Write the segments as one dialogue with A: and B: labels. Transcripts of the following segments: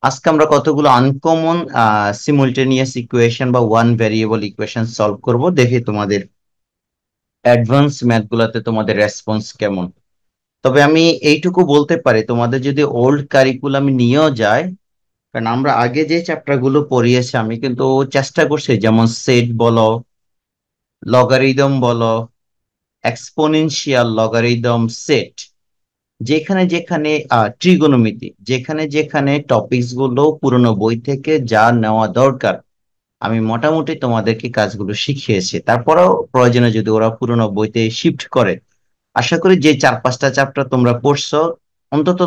A: আজকে আমরা কতগুলো আনকমন সিমুলটেনিয়াস ইকুয়েশন বা ওয়ান ভ্যারিয়েবল ইকুয়েশন সলভ করব, দেখি তোমাদের অ্যাডভান্স ম্যাথ গুলাতে তোমাদের রেসপন্স কেমন। তবে আমি এইটুকু বলতে পারি, তোমাদের যদি ওল্ড কারিকুলাম নিয়েও যায়, কারণ আমরা আগে যে চ্যাপ্টার গুলো পড়িয়েছি আমি কিন্তু চেষ্টা করছি, যেমন সেট বলো, লগারিদম বলো, এক্সপোনেনশিয়াল, লগারিদম, সেট, যেখানে যেখানে ট্রিগোনোমেট্রি, যেখানে যেখানে টপিকস গুলো পুরোনো বই থেকে যা নেওয়া দরকার আমি মোটামুটি তোমাদেরকে কাজগুলো শিখিয়েছি। তারপরেও প্রয়োজনে যদি ওরা পুরোনো বইতে শিফট করে, আশা করি যে 4-5টা চ্যাপ্টার তোমরা পড়ছো, অন্তত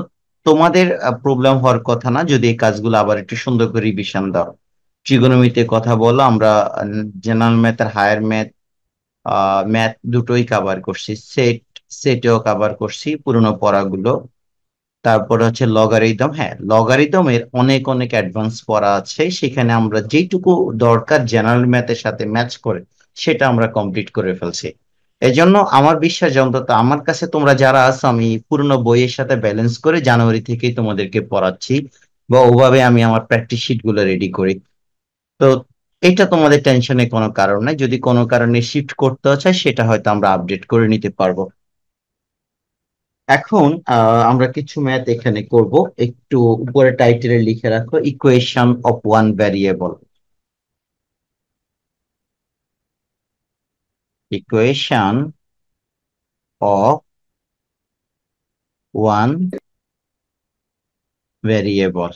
A: তোমাদের প্রবলেম হওয়ার কথা না যদি এই কাজগুলো আবার একটু সুন্দর করে রিভিশন দাও। ট্রিগোনোমেট্রিতে কথা বলো, আমরা জেনারেল ম্যাথ আর হায়ার ম্যাথ, ম্যাথ দুটোই কভার করছি, সেটেও কভার করছি পুরোনো পড়াগুলো। তারপরে হচ্ছে লগারিদম, হ্যাঁ লগারিদমের অনেক অনেক অ্যাডভান্স পড়া আছে, সেখানে আমরা যেটুকু দরকার জেনারেল ম্যাথের সাথে ম্যাচ করে সেটা আমরা কমপ্লিট করে ফেলছি। এই জন্য আমার বিশ্বাস যে অন্তত আমার কাছে তোমরা যারা আছো, আমি পুরোনো বইয়ের সাথে ব্যালেন্স করে জানুয়ারি থেকেই তোমাদেরকে পড়াচ্ছি, বা ওভাবে আমি আমার প্র্যাকটিস শিট গুলো রেডি করি। তো এটা তোমাদের টেনশনে কোনো কারণ নাই, যদি কোনো কারণে শিফট করতে চাই সেটা হয়তো আমরা আপডেট করে নিতে পারবো। এখন আমরা কিছু ম্যাথ এখানে করব। একটু উপরে টাইটেলে লিখে রাখো, equation of one variable. Equation of one variable,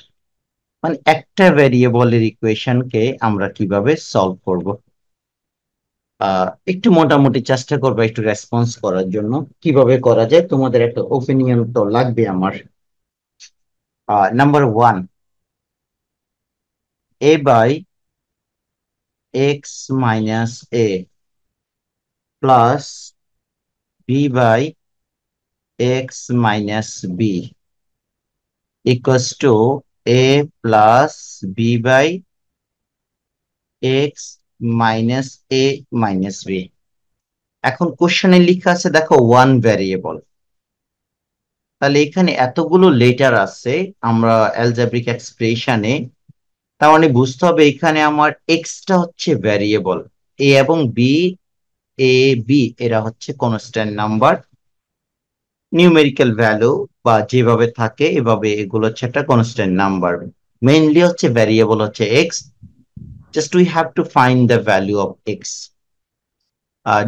A: মানে একটা ভ্যারিয়েবলের ইকুয়েশনকে আমরা কিভাবে সলভ করব। একটু মোটামুটি চেষ্টা করবো একটু রেসপন্স করার জন্য, কিভাবে করা যায় তোমাদের একটা ওপিনিয়ন তো লাগবে আমার। Number one, A by X minus A plus B by X minus B equals to A plus B by X minus A minus B. এখন কোশ্চেনে লেখা আছে দেখো ওয়ান ভ্যারিয়েবল, তাহলে এখানে এতগুলো লেটার আছে আমরা অ্যালজেব্রিক এক্সপ্রেশনে, তার মানে বুঝতে হবে এখানে আমার এক্সটা হচ্ছে ভ্যারিয়েবল, এ এবং বি, এ বি এরা হচ্ছে কনস্ট্যান্ট নাম্বার, নিউমেরিক্যাল ভ্যালু বা যেভাবে থাকে এভাবে এগুলো হচ্ছে একটা কনস্ট্যান্ট নাম্বার। মেইনলি হচ্ছে ভ্যারিয়েবল হচ্ছে x, just we have to find the value of x.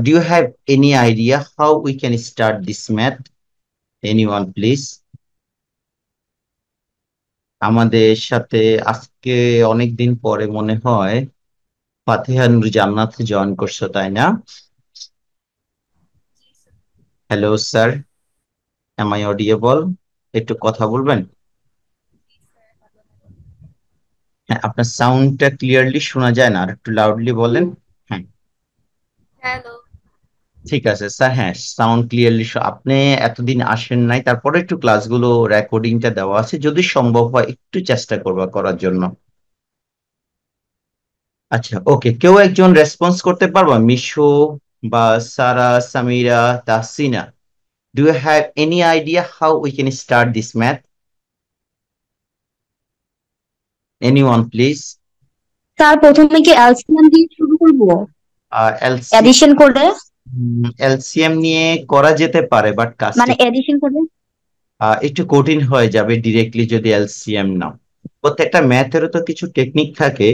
A: Do you have any idea how we can start this math? Anyone please? আমাদের সাথে আজকে অনেক দিন পরে মনে হয় ফাতিহা নূর জান্নাত জয়েন করছো, তাই না? Hello sir, am I audible? একটু কথা বলবেন? হ্যাঁ, আপনার সাউন্ডটা ক্লিয়ারলি শোনা যায় না, আর একটু লাউডলি বলেন। হ্যাঁ,
B: হ্যালো।
A: ঠিক আছে স্যার, হ্যাঁ সাউন্ড ক্লিয়ারলি। আপনি এতদিন আসেন নাই, তারপরে একটু ক্লাসগুলো রেকর্ডিংটা দেওয়া আছে, যদি সম্ভব হয় একটু চেষ্টা করবা করার জন্য। আচ্ছা ওকে, কেউ একজন রেসপন্স করতে পারবা, মিশু বা Sara, Samira, Tahsina? Do you have any idea how we can start this math? Anyone please?
B: Sir প্রথমে কি এলসিএম দিয়ে শুরু করব?
A: এলসি
B: এডিশন করে?
A: এলসিএম নিয়ে করা যেতে পারে, বাট কাজটি
B: মানে এডিশন করে?
A: একটু কঠিন হয়ে যাবে ডিরেক্টলি যদি এলসিএম নাও। প্রত্যেকটা ম্যাথেরও তো কিছু টেকনিক থাকে,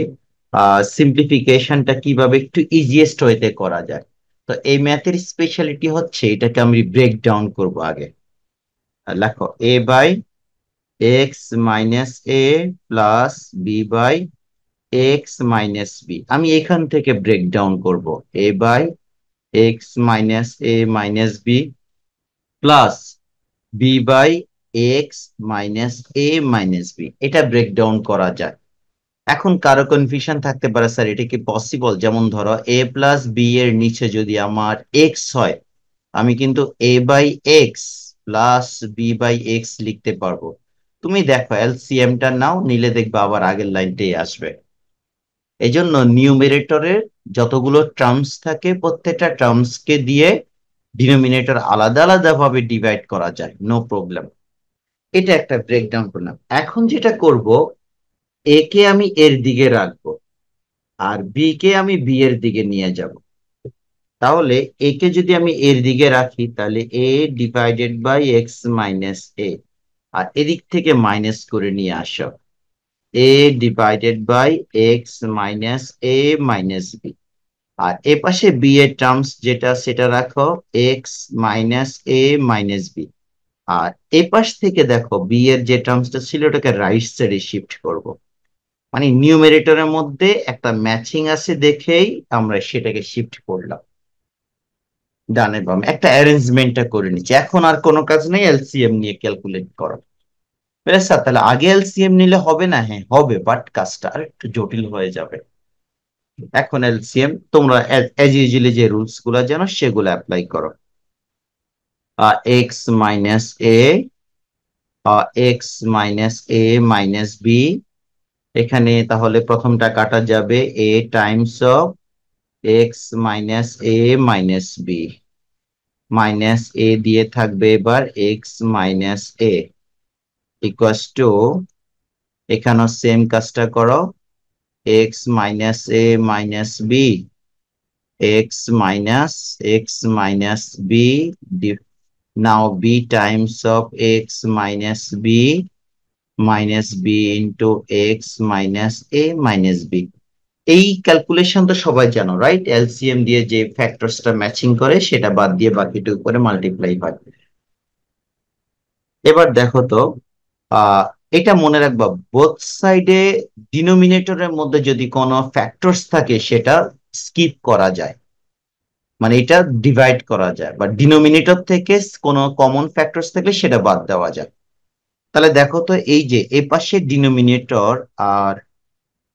A: সিম্পলিফিকেশনটা কিভাবে একটু ইজিয়েস্ট ওয়েতে করা যায়। তো এই ম্যাথের স্পেশালিটি হচ্ছে এটাকে আমি ব্রেক ডাউন করবো আগে। লেখো A by X minus A plus B by X minus B, আমি এখান থেকে ব্রেক ডাউন করবো। A by X minus A minus B plus B by X minus A minus B, এটা ব্রেকডাউন করা যায়। এখন কারো কনফিউশন থাকতে পারে, স্যার এটা কি পসিবল? যেমন ধরো এ প্লাস বি এর নিচে যদি আমার এক্স হয়, আমি কিন্তু A by X plus B by X লিখতে পারবো। তুমি দেখো এলসিএম টা নাও, নিলে দেখবে আবার আগের লাইনটাই আসবে। এই জন্য নিউমেরেটরের যতগুলো টার্মস থাকে প্রত্যেকটা টার্মস কে দিয়ে ডিনোমিনেটর আলাদা আলাদা ভাবে ডিভাইড করা যায়, নো প্রবলেম। এটা একটা ব্রেকডাউন করলাম। এখন যেটা করব, এ কে আমি এর দিকে রাখবো আর বি কে আমি বি এর দিকে নিয়ে যাব। তাহলে এ কে যদি আমি এর দিকে রাখি তাহলে A divided by X minus A, আর এদিক থেকে মাইনাস করে নিয়ে আসো A divided by X minus A minus B, আর এ পাশে বি এর টার্মস যেটা সেটা রাখো X minus A minus B. আর এ পাশ থেকে দেখো বি এর যে টার্মসটা ছিল ওটাকে রাইট সাইডে শিফট করব। মানে নিউমেরেটরের মধ্যে একটা ম্যাচিং আছে দেখেই আমরা সেটাকে শিফট করলাম ডানে বামে, একটা অ্যারেঞ্জমেন্টটা করে নিচ্ছি। এখন আর কোনো কাজ নেই এলসিএম নিয়ে ক্যালকুলেট করা। বেশ স্যার, তাহলে আগে এলসিএম নিলে হবে না? হ্যাঁ হবে, বাট কাজটা আর একটু জটিল হয়ে যাবে। এখন এলসিএম তোমরা এজ ইউজুয়ালি যে রুলস গুলো জানো সেগুলো অ্যাপ্লাই করো। X minus A, X minus A minus B, এখানে তাহলে প্রথমটা কাটা যাবে A times of X minus A minus B, minus A দিয়ে থাকবে এবার X minus A equals to, এখানেও সেম কাজটা করো X minus A minus B, X minus B, now b times of x minus b minus b into x minus a minus b। এই calculation তো সবাই জানো, রাইট? এলসিএম দিয়ে যে ফ্যাক্টরসটা matching করে সেটা বাদ দিয়ে বাকিটুকু করে মাল্টিপ্লাই হয়। এবার দেখো তো, আহ এটা মনে রাখবা, বোথ সাইডে ডিনোমিনেটরের মধ্যে যদি কোনো ফ্যাক্টরস থাকে সেটা স্কিপ করা যায়, মানে এটা ডিভাইড করা যায়, বা ডিনোমিনেটর থেকে কোনো কমন ফ্যাক্টরস থাকলে সেটা বাদ দেওয়া যায়। তাহলে দেখো তো, এই যে এ পাশে ডিনোমিনেটর, আর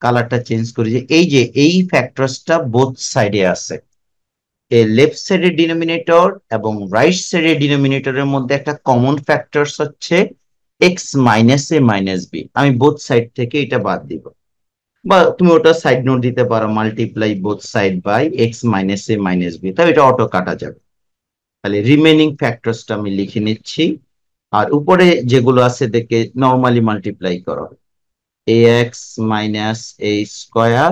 A: কালারটা চেঞ্জ করি, যে এই ফ্যাক্টরসটা বোথ সাইডে আছে। এই লেফট সাইডের ডিনোমিনেটর এবং রাইট সাইডের ডিনোমিনেটরের মধ্যে একটা কমন ফ্যাক্টরস হচ্ছে x minus A minus B. আমি বোথ সাইড থেকে এটা বাদ দিব, বা তুমি ওটা সাইড নোট দিতে পারো multiply both side by X minus A minus B, তাই এটা অটো কাটা যাবে। তাহলে রিমেনিং ফ্যাক্টরসটা আমি লিখে নিচ্ছি, আর উপরে যেগুলো আছে দেখে নর্মালি মাল্টিপ্লাই করো ax minus a square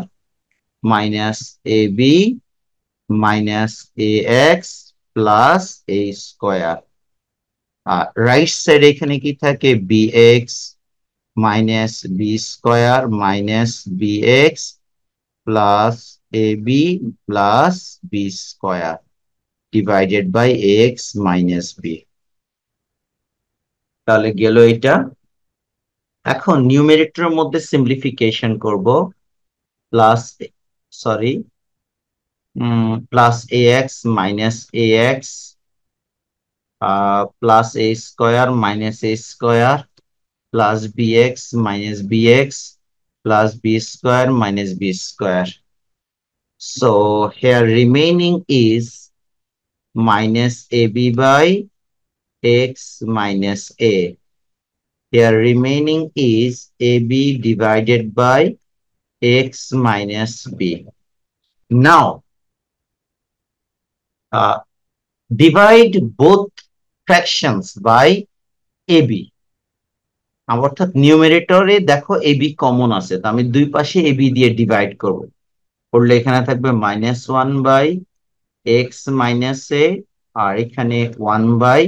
A: minus ab minus ax plus a square. আর রাইট সাইড এখানে কি থাকে bx minus b square minus bx plus ab plus b square divided by x minus b। তাহলে গেল এটা। এখন নিউমেরেটরের মধ্যে সিম্পলিফিকেশন করব, plus, sorry, plus ax minus ax plus a square minus a square plus bx minus bx plus b square minus b square. So here remaining is minus ab by x minus a. Here remaining is ab divided by x minus b. Now uh, divide both fractions by ab। অর্থাৎ নিউমেরেটরে দেখো AB common আছে, তো আমি দুই পাশে AB দিয়ে divide করব, করলে এখানে থাকবে minus one by X minus A, আর এখানে one by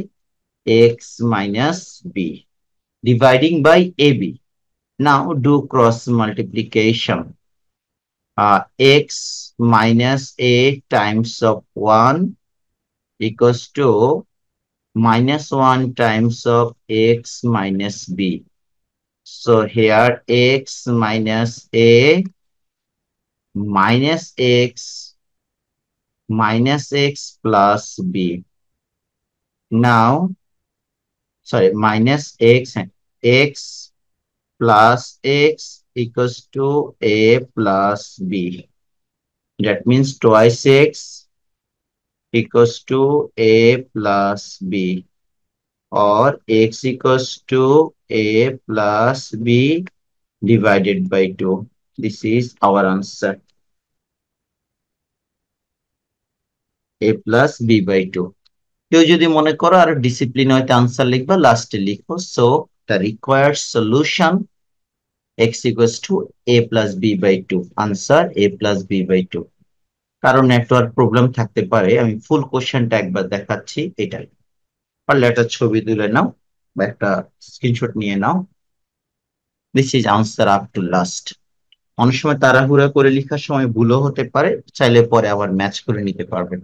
A: X minus B, dividing by AB. Now do cross multiplication, X minus A times of one equals to minus 1 times of x minus b. So here x minus a minus x plus b. Now, sorry, minus x plus x equals to a plus b. That means twice x equals to a plus b, or x equals to a plus b divided by 2. This is our answer, a plus b by 2. কেউ যদি মনে করো আর discipline হয়তো answer লিখবা লাস্টে লিখো। So the required solution x equals to a plus b by 2, answer a plus b by 2। কারণ network problem থাকতে পারে, আমি ফুল কোশ্চেনটা একবার দেখাচ্ছি। এটাই পারলে একটা ছবি তুলে নাও বা একটা স্ক্রিনশট নিয়ে নাও। This is answer up to last. অনেক সময় তাড়াহুড়া করে লেখার সময় ভুলও হতে পারে, চাইলে পরে আবার ম্যাচ করে নিতে পারবেন।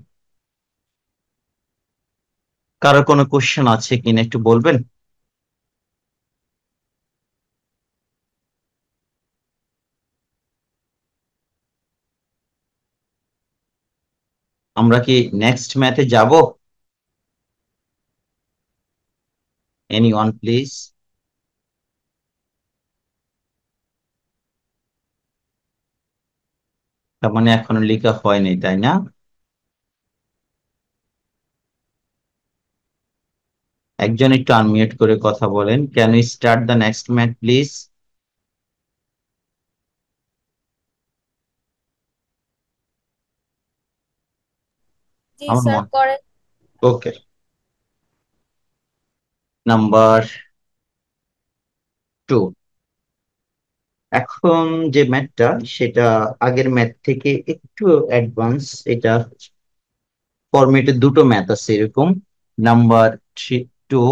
A: কারো কোনো কোশ্চেন আছে কিনা একটু বলবেন? আমরা কি নেক্সট ম্যাথে যাব? Anyone please. তার মানে এখনো লেখা হয়নি, তাই না? একজন একটু আনমিউট করে কথা বলেন। Can you start the next math please?
C: জি
A: আমার
C: স্যার
A: মন
C: করেন।
A: ওকে। নাম্বার 2। এখন যে ম্যাথটা, সেটা আগের ম্যাথ থেকে একটু অ্যাডভান্স। এটা ফরম্যাটে দুটো ম্যাথ আছে এরকম। Number 2,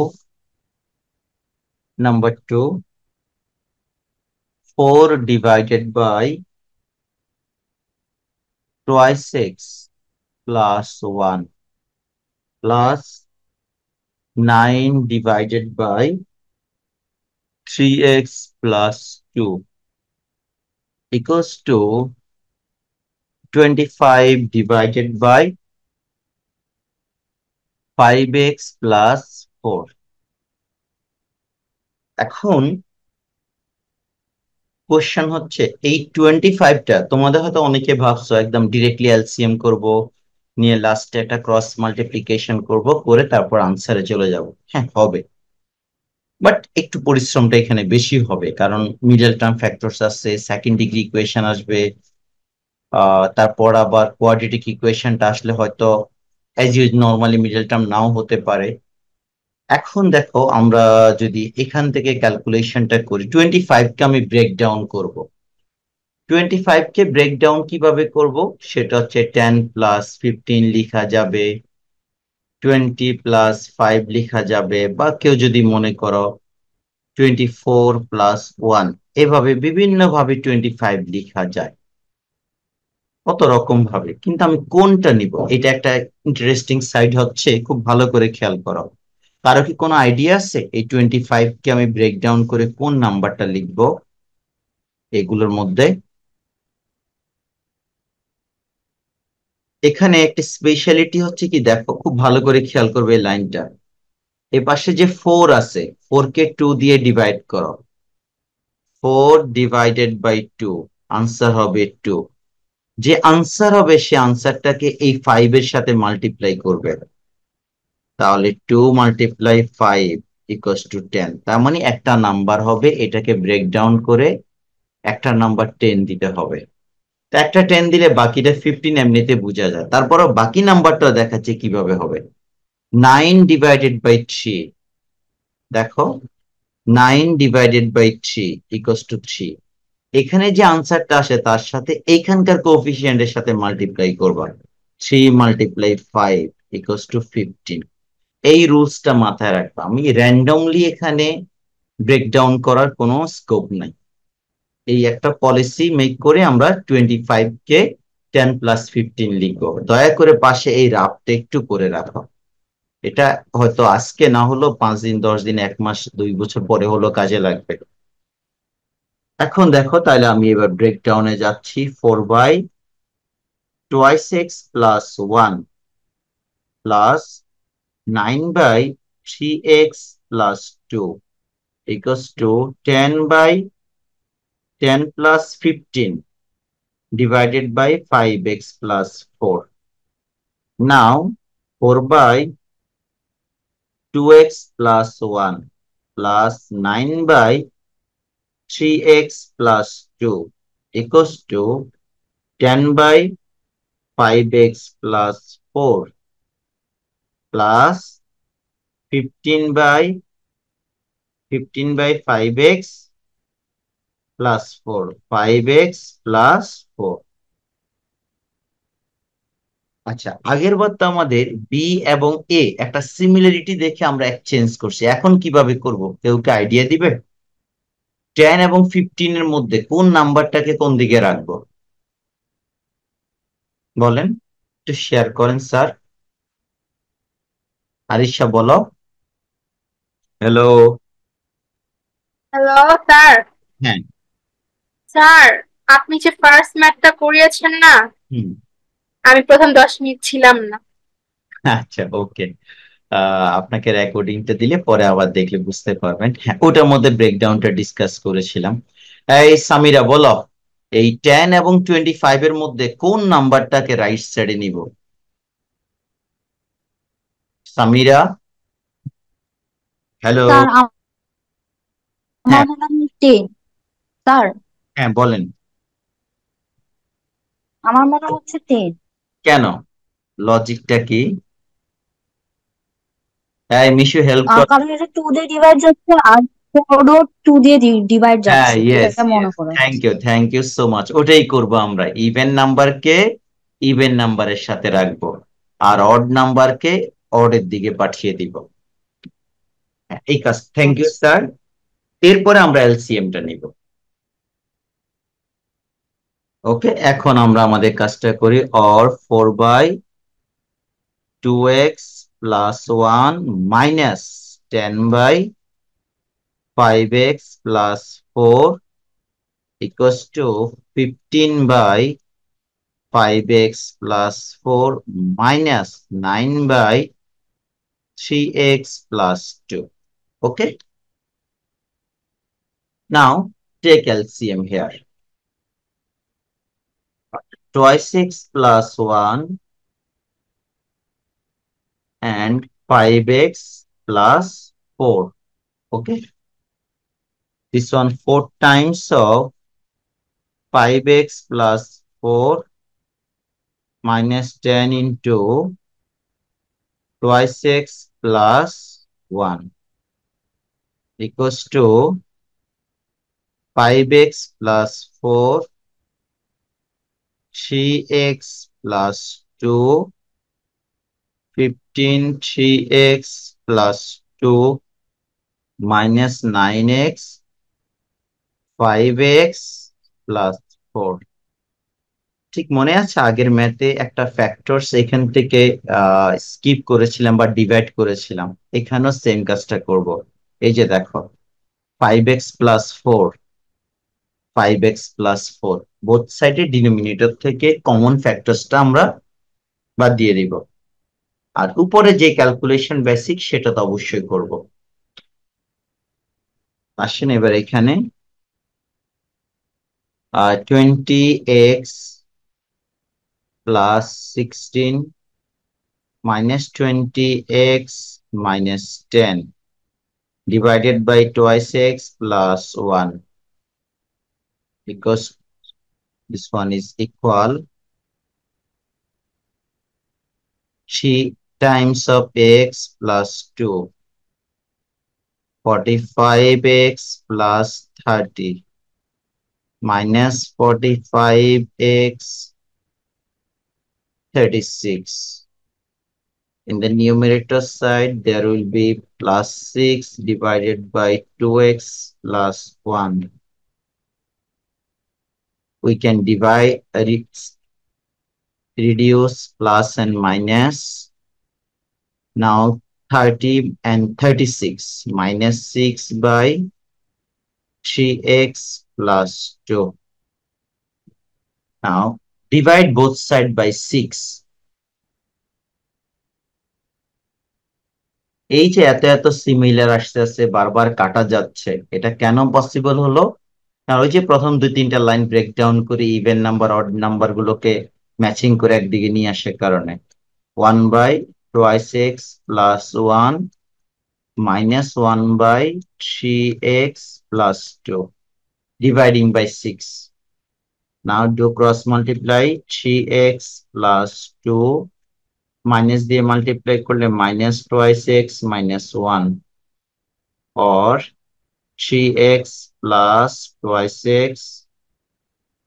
A: number 2, 4 divided by twice x plus 1 plus 9 divided by 3x plus 2 equals to 25 divided by 5x plus 4। এখন কোশ্চেন হচ্ছে, এই 25টা তোমাদের হয়তো অনেকে ভাবছো একদম ডিরেক্টলি এলসিএম করব, নিয়ে লাস্টে একটা ক্রস মাল্টিপ্লিকেশন করব, করে তারপর আনসারে চলে যাব। হ্যাঁ, হবে, বাট একটু পরিশ্রমটা এখানে বেশি হবে, কারণ মিডল টার্ম ফ্যাক্টরস আছে, সেকেন্ড ডিগ্রি ইকুয়েশন আসবে, তারপর আবার কোয়াড্রেটিক ইকুয়েশনটা আসলে হয়তো as use normally middle term now হতে পারে। এখন দেখো, আমরা যদি এখান থেকে ক্যালকুলেশনটা করি, 25কে আমি ব্রেক ডাউন করবো। 25কে ব্রেক ডাউন কিভাবে করব? সেটা হচ্ছে 10 প্লাস 15 লিখা যাবে, 20 প্লাস 5 লিখা যাবে, বা কেউ যদি মনে করো 24 প্লাস 1, এভাবে বিভিন্ন ভাবে 25 লিখা যায়, কত রকম ভাবে। কিন্তু আমি কোনটা নিব, এটা একটা ইন্টারেস্টিং সাইড হচ্ছে, খুব ভালো করে খেয়াল করো। কারো কি কোনো আইডিয়া আছে এই 25কে আমি ব্রেক ডাউন করে কোন নাম্বারটা লিখবো এগুলোর মধ্যে? এখানে একটা স্পেশালিটি হচ্ছে কি, দেখো খুব ভালো করে খেয়াল করবে এই লাইনটা। এ পাশে যে 4 আছে, 4কে 2 দিয়ে ডিভাইড করো, 4 ডিভাইডেড বাই 2, আনসার হবে 2। যে আনসার হবে সে আনসারটাকে এই 5 এর সাথে মাল্টিপ্লাই করবে, তাহলে 2 × 5 ইকুয়ালস টু 10। তার মানে একটা নাম্বার হবে, এটাকে ব্রেক ডাউন করে একটা নাম্বার 10 দিতে হবে। তো একটা 10 দিলে বাকিটা 15 এমনিতে বোঝা যায়, তারপরও বাকি নাম্বারটা দেখাচ্ছে কিভাবে হবে। 9 ডিভাইডেড বাই 3, দেখো 9 ডিভাইডেড বাই 3 ইকুয়ালস টু 3। এখানে যে আনসারটা আসে তার সাথে এইখানকার কোএফিসিয়েন্টের সাথে মাল্টিপ্লাই করবা, 3 × 5 ইকুয়ালস টু 15। এই রুলসটা মাথায় রাখবা, আমি র্যান্ডমলি এখানে ব্রেকডাউন করার কোনো স্কোপ নাই। এই একটা পলিসি মেক করে আমরা 25কে 10 + 15 লিখবো। দয়া করে পাশে এই রাফটা একটু করে রাখো। এটা হয়তো আজকে না হলো 5 দিন, 10 দিন, 1 মাস, 2 বছর পরে হলো কাজে লাগবে। এখন দেখো, তাহলে আমি এবার ব্রেকডাউনে যাচ্ছি। 4/2x+1 plus 9/3x+2 equals to 10/10 + 15 divided by 5x+4. Now 4/2x+1 plus 9/3x+2 equals to 10/5x+4 plus 15/5x plus 4, 5x plus 4। আচ্ছা, আগের বার তো আমাদের বি এবং এ একটা সিমিলারিটি দেখে আমরা এক্সচেঞ্জ করছি, এখন কিভাবে করব কেউ কি আইডিয়া দিবে? 10 এবং 15 এর মধ্যে কোন নাম্বারটাকে কোন দিকে রাখবো বলেন, একটু শেয়ার করেন স্যার। আরিশা বলো। হ্যালো।
C: Hello sir.
A: হ্যাঁ।
C: স্যার, আপনি যে ফার্স্ট ম্যাথটা করিয়েছেন না,
A: হুম।
C: আমি প্রথম 10 মিনিট ছিলাম না।
A: আচ্ছা, ওকে। আপনাকে রেকর্ডিংটা দিলে পরে আবার দেখলে বুঝতে পারবেন। হ্যাঁ, ওটার মধ্যে ব্রেকডাউনটা ডিসকাস করেছিলাম। এই সামিরা বলো, এই 10 এবং 25 এর মধ্যে কোন নাম্বারটাকে রাইট সাইডে নিব? সামিরা, হ্যালো।
B: স্যার আমার
A: হ্যাঁ।
B: মনে হয় 10। স্যার
A: হ্যাঁ বলেন।
B: আমার মনে হচ্ছে 10।
A: কেন? লজিকটা কি? হ্যাঁ মিশু, হেল্প কর।
B: কারণ এটা 2 দিয়ে ডিভাইড যাচ্ছে আর 4ও 2 দিয়ে ডিভাইড
A: হ্যাঁ,
B: যাচ্ছে, এটা
A: ইয়েস
B: মনে
A: ইয়েস,
B: করো।
A: Thank you so much. ওটাই করব আমরা, ইভেন নাম্বারকে ইভেন নাম্বারের সাথে রাখবো, আর অড নাম্বারকে অডের দিকে পাঠিয়ে দিব। হ্যাঁ, এই কাজ, থ্যাংক ইউ
B: আচ্ছা
A: স্যার। এরপরে আমরা এলসিএমটা নিব। ওকে, এখন আমরা আমাদের কাজটা করি। Or 4/2x plus 1 minus 10/5x plus 4 equals to 15/5x plus 4 minus 9/3x plus 2. Okay. Now take LCM here. Twice x plus 1 and 5x plus 4. Okay. This one 4 times of 5x plus 4 minus 10 into twice x plus 1 equals to 5x plus 4, 3x plus 2, 15, 3x plus 2 minus 9x, 5x plus 4. ঠিক মনে আছে আগের ম্যাথে একটা factors এখান থেকে skip করেছিলাম বা ডিভাইড করেছিলাম, এখানেও সেম কাজটা করব। এই যে দেখো, 5x plus 4, 5x plus 4, both সাইডে ডিনোমিনেটর থেকে কমন ফ্যাক্টরসটা আমরা বাদ দিয়ে দিব, আর উপরে যে ক্যালকুলেশন বেসিক সেটা তো অবশ্যই করব। আসেন এবার এখানে 20x plus 16 minus 20x minus 10 divided by twice x plus 1 because this one is equal 3 times of x plus 2, 45x plus 30 minus 45x 36. In the numerator side, there will be plus 6 divided by 2x plus 1. We can divide, reduce plus and minus. Now 30 and 36 minus 6 by 3x plus 2. Now divide both sides by 6. এই যে এত এত similar আসতেছে, বারবার কাটা যাচ্ছে, এটা কেন পসিবল হলো? কারণ ওই যে প্রথম 2-3টা লাইন ব্রেকডাউন করে ইভেন নাম্বার অড নাম্বার গুলোকে ম্যাচিং করে একদিকে নিয়ে আসার কারণে 1/2x plus 1 minus 1/3x plus 2 dividing by 6. Now do cross multiply, 3x plus 2 minus দিয়ে মাল্টিপ্লাই করলে minus twice x minus 1 or 3x plus twice x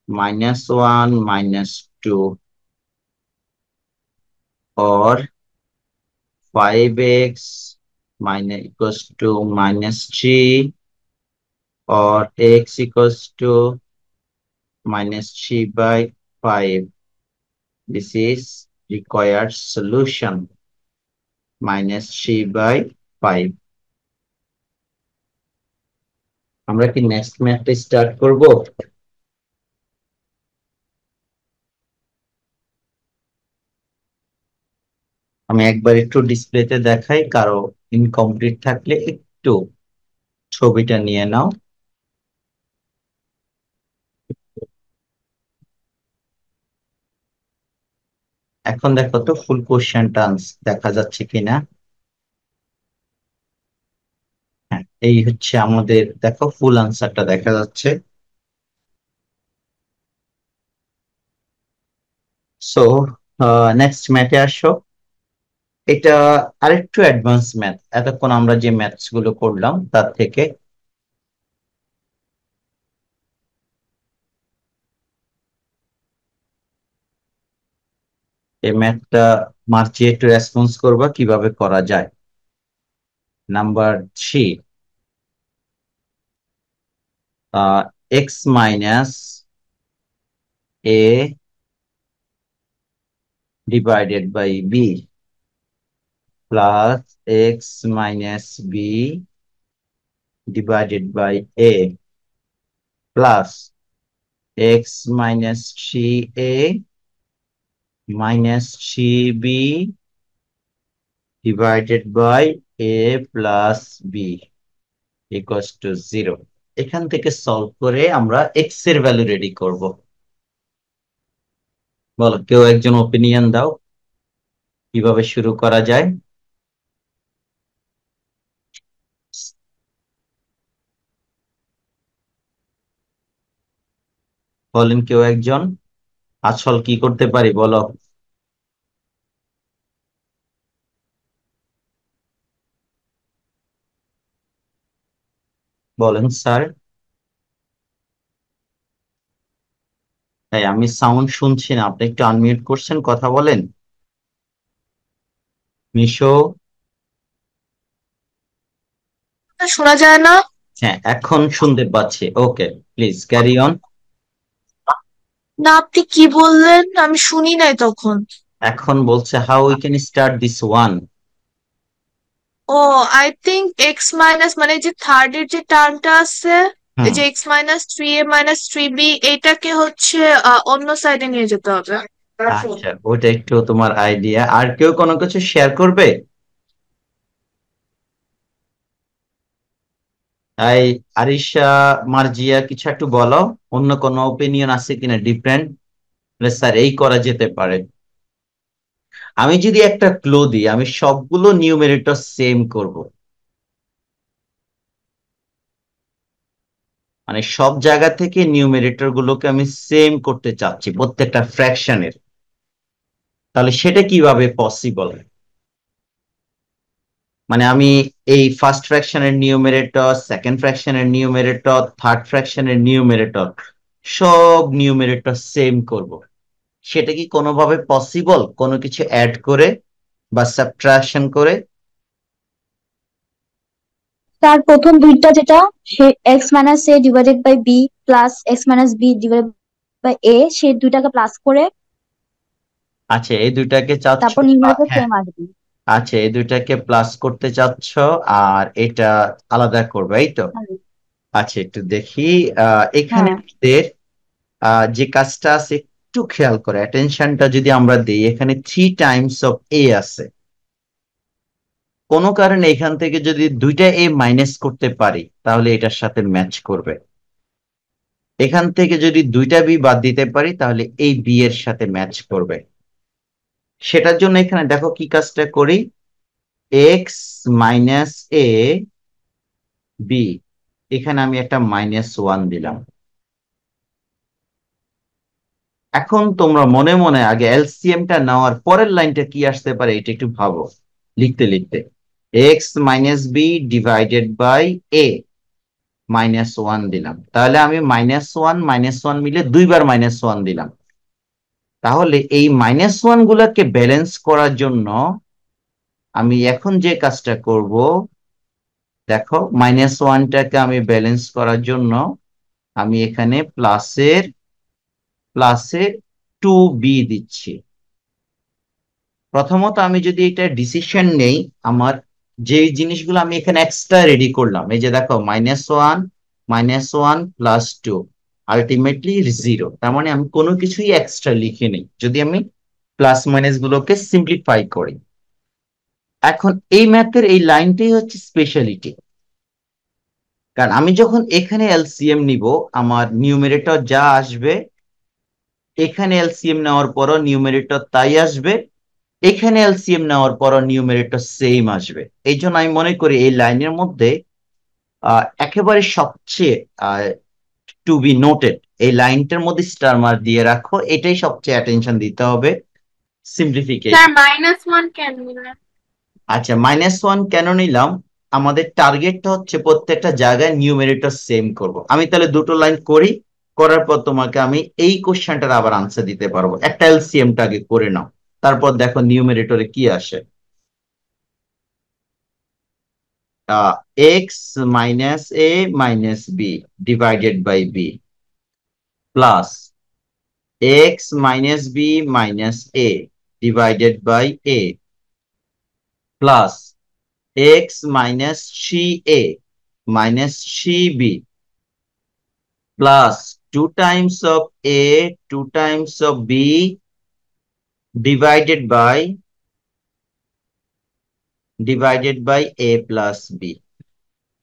A: minus 1 minus 2 or 5x minus equals to minus 3 or x equals to minus 3 by 5. This is required solution minus 3 by 5. আমরা কি next ম্যাথটা start করব? আমি একবার একটু ডিসপ্লেতে দেখাই, কারো ইনকমপ্লিট থাকলে একটু ছবিটা নিয়ে নাও। এখন দেখো তো ফুল কোশ্চেনটা দেখা যাচ্ছে কিনা। হ্যাঁ, এই হচ্ছে আমাদের, দেখো ফুল আনসারটা দেখা যাচ্ছে। সো নেক্সট ম্যাথে আসো। এটা আরেকটু অ্যাডভান্স ম্যাথ, এতক্ষণ আমরা যে ম্যাথস গুলো করলাম তার থেকে। এই ম্যাথটা মার্চে একটু রেসপন্স করবা কিভাবে করা যায়। Number 3, x minus a divided by b plus x minus b divided by a plus x minus 3a minus 3b divided by a plus b equals to 0. এখান থেকে সলভ করে আমরা x এর ভ্যালু রেডি করব। বলো, কেউ একজন opinion দাও কিভাবে শুরু করা যায়। বলেন কেউ একজন। আসল কি করতে পারি বলো। বলেন স্যার। তাই আমি সাউন্ড শুনছি না, আপনি একটু আনমিউট করছেন, কথা বলেন। মিশো।
B: শোনা যায় না?
A: হ্যাঁ, এখন শুনতে পাচ্ছি। ওকে, প্লিজ ক্যারি অন।
B: না, আপনি কি বললেন আমি শুনি নাই তখন।
A: এখন বলছে how we can start this one.
B: Oh, I think X minus মানে যে থার্ড এর যে টার্মটা আছে, এই যে x minus 3a minus 3b, এটাকে হচ্ছে অন্য সাইডে নিয়ে যেতে হবে।
A: আচ্ছা, ওটা একটু তোমার আইডিয়া। আর কেউ কোনো কিছু শেয়ার করবে? তাই আরিশা, মার্জিয়া, কিছু একটু বলো, অন্য কোনো ওপিনিয়ন আছে কিনা ডিফারেন্ট। স্যার এই করা যেতে পারে। আমি যদি একটা ক্লু দিই, আমি সবগুলো নিউমেরেটর সেম করব, মানে সব জায়গা থেকে নিউমেরেটর গুলোকে আমি সেম করতে চাচ্ছি প্রত্যেকটা ফ্র্যাকশনের। তাহলে সেটা কিভাবে পসিবল? মানে আমি এই ফার্স্ট ফ্র্যাকশনের নিউমেরেটর, সেকেন্ড ফ্র্যাকশনের নিউমেরেটর, থার্ড ফ্র্যাকশনের নিউমেরেটর, সব নিউমেরেটর সেম করব। সেটা কি কোনোভাবে পসিবল কোনো কিছু অ্যাড করে বা সাবট্রাকশন করে?
B: তার প্রথম দুইটা যেটা x minus A divided by b plus x minus B divided by a, সেই দুইটাকে প্লাস করে
A: আচ্ছা, এই দুইটাকে চাচ্ছ?
B: তারপর নিউমারেটর
A: হ্যাঁ,
B: সেম আসবে।
A: আচ্ছা, এই দুইটাকে প্লাস করতে চাচ্ছ আর এটা আলাদা করবে, এই তো। আচ্ছা, একটু দেখি। এখানে
B: হ্যাঁ,
A: আমাদের যে কাজটা আছে একটু খেয়াল করে অ্যাটেনশনটা যদি আমরা দিই, এখানে 3 টাইমস অফ এ আছে। কোনো কারণে এখান থেকে যদি দুইটা এ মাইনাস করতে পারি তাহলে এটার সাথে ম্যাচ করবে। এখান থেকে যদি দুইটা বি বাদ দিতে পারি তাহলে এই বি এর সাথে ম্যাচ করবে। সেটার জন্য এখানে দেখো কি কাজটা করি। এক্স মাইনাস এ বি, এখানে আমি একটা -1 দিলাম। এখন তোমরা মনে মনে আগে এলসিএমটা নেওয়ার পরের লাইনটা কি আসতে পারে এটা একটু ভাবো লিখতে লিখতে। X minus B divided by a, -1 দিলাম, তাহলে আমি -1 মিলে 2বার -1 দিলাম। তাহলে এই -1 গুলাকে ব্যালেন্স করার জন্য আমি এখন যে কাজটা করব, দেখো -1টাকে আমি ব্যালেন্স করার জন্য আমি এখানে প্লাসে 2b দিচ্ছি। প্রথমত আমি যদি এটা ডিসিশন নেই, আমার যে জিনিসগুলো আমি এখানে এক্সট্রা রেডি করলাম, এই যে দেখো -1 +2 আলটিমেটলি 0, তার মানে আমি কোনো কিছুই এক্সট্রা লিখে নেই যদি আমি প্লাস মাইনাস গুলোকে সিম্পলিফাই করি। এখন এই ম্যাথের এই লাইনটাই হচ্ছে স্পেশালিটি, কারণ আমি যখন এখানে এলসিএম নিব আমার নিউমেরেটর যা আসবে, এখানে এলসিএম নেওয়ার পরও নিউমেরেটর তাই আসবে, এখানে এলসিএম নেওয়ার পরও নিউমেরেটর সেম আসবে। এই জন্য আমি মনে করি এই লাইনের মধ্যে একেবারে সবচেয়ে টু বি নোটেড, এই লাইনটার মধ্যে স্টার মার্ক দিয়ে রাখো, এটাই সবচেয়ে অ্যাটেনশন দিতে হবে, সিম্পলিফিকেশন।
C: -1 কেন নিলেন?
A: আচ্ছা, -1 কেন নিলাম, আমাদের টার্গেটটা হচ্ছে প্রত্যেকটা জায়গায় নিউমেরেটর সেম করব। আমি তাহলে দুটো লাইন করি, করার পর তোমাকে আমি এই কোশ্চেনটার আবার আনসার দিতে পারবো। একটা এলসিএমটা আগে করে নাও, তারপর দেখো নিউমেরেটরে কি আসে। x minus a minus b divided by b plus x minus b minus a divided by a plus x minus ca minus cb plus 2 times of a 2 times of b divided by a plus b।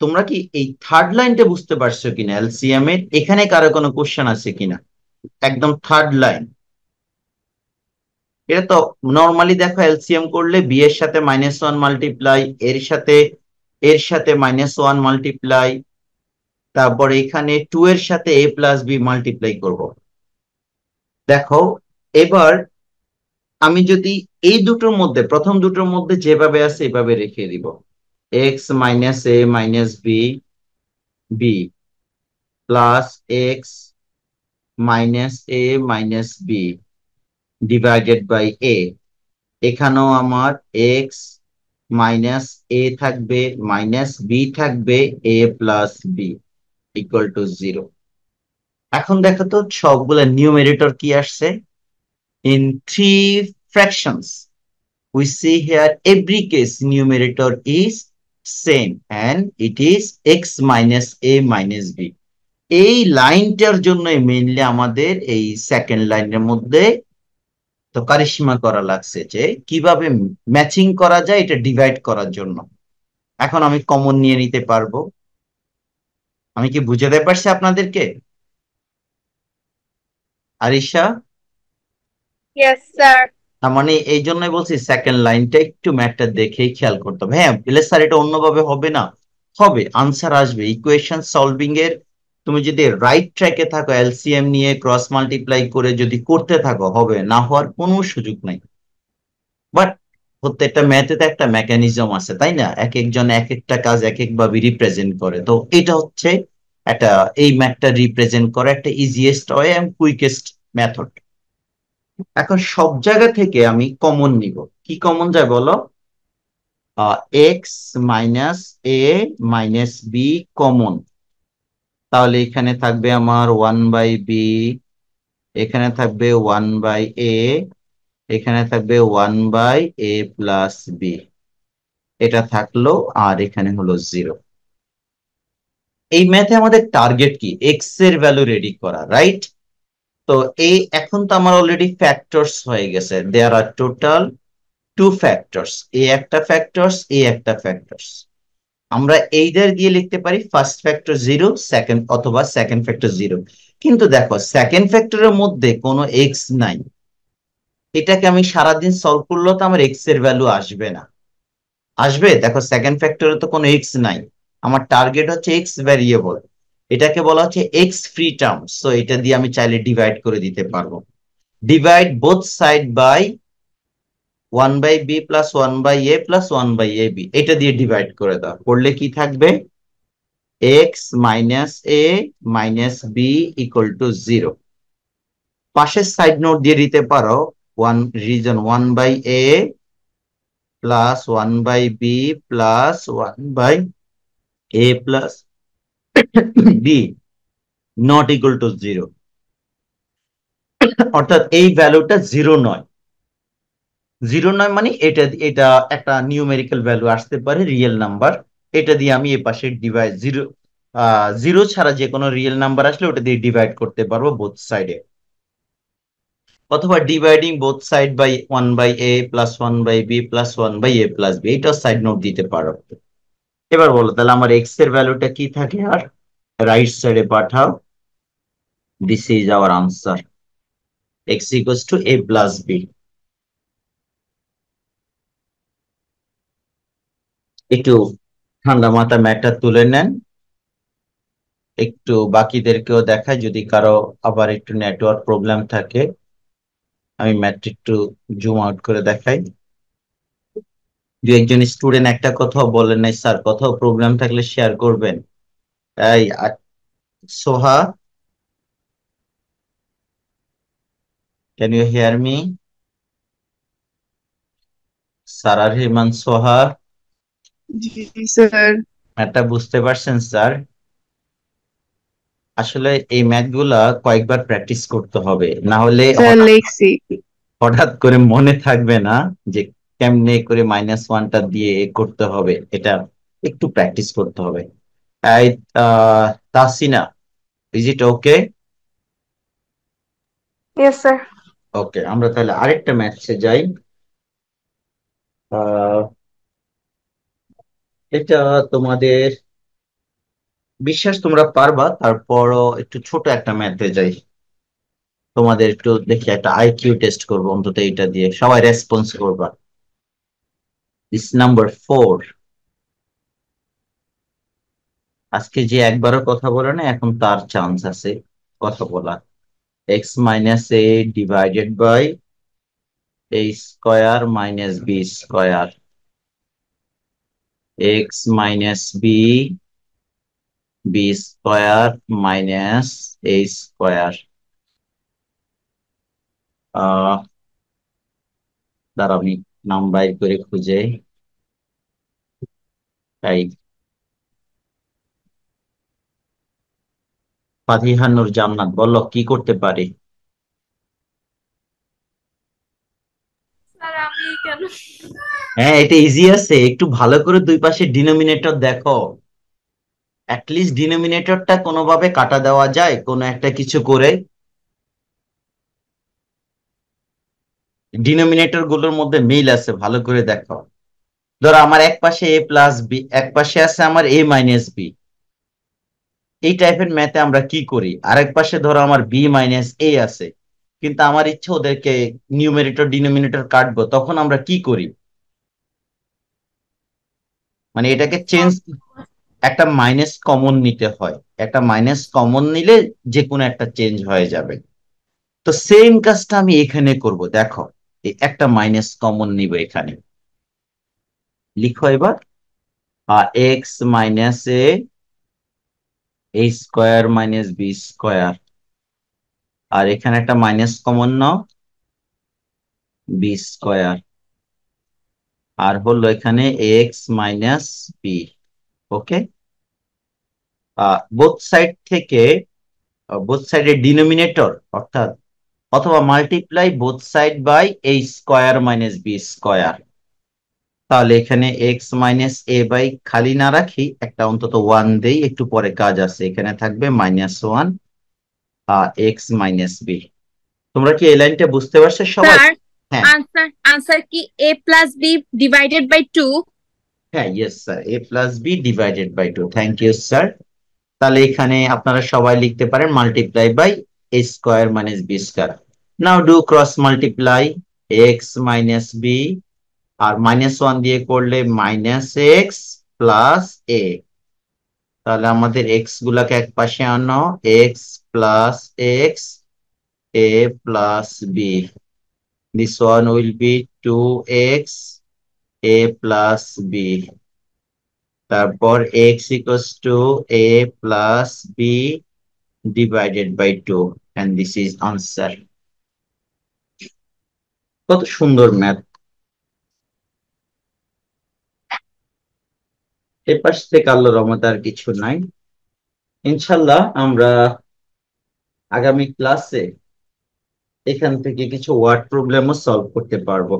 A: তোমরা কি এই third লাইনটা বুঝতে পারছো কিনা LCM এর? এখানে কারো কোনো কোশ্চেন আছে কিনা? একদম থার্ড লাইন, এটা তো নর্মালি দেখো এলসিএম করলে বি এর সাথে -1 মাল্টিপ্লাই, এর সাথে -1 মাল্টিপ্লাই, তারপর এখানে 2 এর সাথে a প্লাস বি মাল্টিপ্লাই করব। দেখো এবার আমি যদি এই দুটোর মধ্যে, প্রথম দুটোর মধ্যে যেভাবে আছে এভাবে রেখে দিব, x minus a minus B plus x minus a minus B divided by a। এখানেও আমার x মাইনাস a থাকবে মাইনাস বি থাকবে a plus B equal to 0। এখন দেখো তো সবগুলা নিউমেরেটর কি আসছে, in three fractions we see here every case numerator is same and it is x minus a minus b। এই লাইনটার জন্য মেইনলি আমাদের এই সেকেন্ড লাইনের মধ্যে তো কারিশমা করা লাগছে যে কিভাবে ম্যাচিং করা যায় এটা ডিভাইড করার জন্য। এখন আমি কমন নিয়ে নিতে পারবো। আমি কি বুঝাতে পারছি আপনাদেরকে? Arisha,
C: yes sir.
A: তার মানে এই জন্যই বলছি সেকেন্ড লাইনটা একটু ম্যাথটা দেখেই খেয়াল করতে হবে। হ্যাঁ বলে স্যার এটা অন্যভাবে হবে না, হবে, আনসার আসবে। ইকুয়েশন সলভিং এর তুমি যদি রাইট ট্র্যাকে থাকো, এলসিএম নিয়ে ক্রস মাল্টিপ্লাই করে যদি করতে থাকো, হবে, না হওয়ার কোনো সুযোগ নাই। বাট প্রত্যেকটা ম্যাথে তো একটা মেকানিজম আছে, তাই না? এক একজন এক একটা কাজ এক একভাবে রিপ্রেজেন্ট করে, তো এটা হচ্ছে একটা, এই ম্যাথটা রিপ্রেজেন্ট করা একটা easiest way and quickest method. এখন সব জায়গা থেকে আমি কমন নিব, কি কমন যায় বলো? X minus A minus B common, তাহলে এখানে থাকবে আমার 1/b, এখানে থাকবে 1/a, এখানে থাকবে 1/a প্লাস বি, এটা থাকলো, আর এখানে হলো 0। এই ম্যাথে আমাদের টার্গেট কি? এক্স এর ভ্যালু রেডি করা, রাইট? তো এই এখন তো আমার অলরেডি ফ্যাক্টরস হয়ে গেছে, দেয়ার আর টোটাল 2 ফ্যাক্টরস, এ একটা ফ্যাক্টরস, এ একটা ফ্যাক্টরস। আমরা এইদের দিয়ে লিখতে পারি ফার্স্ট ফ্যাক্টর 0, সেকেন্ড, অথবা সেকেন্ড ফ্যাক্টর 0। কিন্তু দেখো সেকেন্ড ফ্যাক্টরের মধ্যে কোনো এক্স নাই, এটাকে আমি সারাদিন সলভ করলেও তো আমার এক্স এর ভ্যালু আসবে না। আসবে? দেখো সেকেন্ড ফ্যাক্টরে তো কোনো এক্স নাই, আমার টার্গেট হচ্ছে এক্স ভ্যারিয়েবল, এটাকে বলা হচ্ছে এক্স ফ্রি টার্ম। সো এটা দিয়ে আমি চাইলে ডিভাইড করে দিতে পারবো। Divide both side by 1/b plus 1/a plus 1/ab, এটা দিয়ে ডিভাইড করে দাও, করলে কি থাকবে? X minus A minus B equal to 0। পাশের সাইড নোট দিয়ে দিতে পারো reason 1/a plus 1/b plus 1/a plus B not equal to 0। অর্থাৎ এই ভ্যালুটা 0 নয়। 0 নয় মানে এটা এটা একটা নিউমেরিক্যাল ভ্যালু আসতে পারে, রিয়েল নাম্বার। এটা দিয়ে আমি এ পাশে ডিভাইড 0 ছাড়া যে কোনো রিয়েল নাম্বার আসলে ওটা দিয়ে ডিভাইড করতে পারবো বোথ সাইডে, অথবা dividing both side by 1/a plus 1/b plus 1/a plus B, এটা সাইড নোট দিতে পারো। এবার বলো তাহলে আমার এক্স এর ভ্যালুটা কি থাকে, আর রাইট সাইডে পাঠাও। This is our answer, x equals to a plus b. একটু ঠান্ডা মাথা ম্যাটটা তুলে নেন, একটু বাকিদেরকেও দেখায় যদি কারো আবার একটু নেটওয়ার্ক প্রবলেম থাকে। আমি ম্যাটটা একটু জুম আউট করে দেখাই। দু একজন স্টুডেন্ট একটা কথাও বলেন নাই স্যার, কোথাও প্রবলেম থাকলে শেয়ার করবেন। এই সোহা, ক্যান ইউ হিয়ার মি? সারার রহমান সোহা,
D: জি স্যার।
A: ম্যাথটা বুঝতে পারছেন স্যার? আসলে এই ম্যাথ গুলা কয়েকবার প্র্যাকটিস করতে হবে, না হলে
D: স্যার লিখছি।
A: হঠাৎ করে মনে থাকবে না যে কেমনে করে -1টা দিয়ে এ করতে হবে। এটা একটু প্র্যাকটিস করতে হবে। এই Tasina, is it okay?
B: Yes sir.
A: Okay, আমরা তাহলে আরেকটা ম্যাথসে যাই। আহ, এটা তোমাদের বিশ্বাস তোমরা পারবা, তারপরও একটু ছোট একটা ম্যাথে যাই। তোমাদের একটু দেখি একটা আইকিউ টেস্ট করবো, অন্তত এটা দিয়ে সবাই রেসপন্স করবা। This number 4। আজকে যে একবারও কথা বলে না, এখন তার চান্স আছে কথা বলার। X minus A divided by A square minus B square, X minus B B square minus A square. দাঁড়া আমি নাম বাইর করে খুঁজে তাই। ফাতিহা নূর জান্নাত, বললো কি করতে পারি?
C: স্যার আমি কেন?
A: হ্যাঁ, এটা ইজি আছে, একটু ভালো করে দুই পাশে ডিনোমিনেটর দেখো। অ্যাটলিস্ট ডিনোমিনেটরটা কোনোভাবে কাটা দেওয়া যায় কোনো একটা কিছু করে। ডিনোমিনেটর গুলোর মধ্যে মিল আছে, ভালো করে দেখো। ধরো আমার এক পাশে এ প্লাস বি, এক পাশে আছে আমার এ মাইনাস বি। এই টাইপের ম্যাথে আমরা কি করি, আরেক পাশে ধরো আমার বি মাইনাস এ আছে, কিন্তু আমার ইচ্ছে ওদেরকে নিউমেরেটর ডিনোমিনেটর কাটবো, তখন আমরা কি করি, মানে এটাকে চেঞ্জ, একটা মাইনাস কমন নিতে হয়। একটা মাইনাস কমন নিলে যে কোনো একটা চেঞ্জ হয়ে যাবে। তো সেম কাজটা আমি এখানে করব, দেখো এই একটা মাইনাস কমন নিব এখানে। লিখো এবার, X minus A square minus B square, আর এখানে একটা মাইনাস কমন নাও, বি স্কোয়ার, আর হলো এখানে X minus B. Okay, both side থেকে, বোথ সাইডের ডিনোমিনেটর অর্থাৎ, অথবা multiply both side by A square minus B square. তাহলে এখানে এক্স মাইনাস এ বাই খালি না রাখি, একটা অন্তত 1 দেই, একটু পরে কাজ আছে, এখানে থাকবে -1 এক্স মাইনাস বি। তোমরা কি এই লাইনটা বুঝতে পারছো সবাই?
C: স্যার
A: হ্যাঁ
C: আনসার আনসার কি a plus b divided by 2?
A: হ্যাঁ, yes sir, a plus b divided by 2। Thank you sir. তাহলে এখানে আপনারা সবাই লিখতে পারেন multiply by A square minus B square. Now do cross multiply, x minus B আর -1 দিয়ে করলে -x প্লাস এ। তাহলে আমাদের এক্স গুলাকে এক পাশে আনো, X plus X A plus B, this one will be 2x A plus B. তারপর x equals to a plus b divided by 2 and this is answer. কত সুন্দর ম্যাথ। এ পাশ থেকে আল্লাহর রহমতে আর কিছু নাই। ইনশাল্লাহ আমরা আগামী ক্লাসে এখান থেকে কিছু ওয়ার্ড প্রবলেমও সলভ করতে পারবো।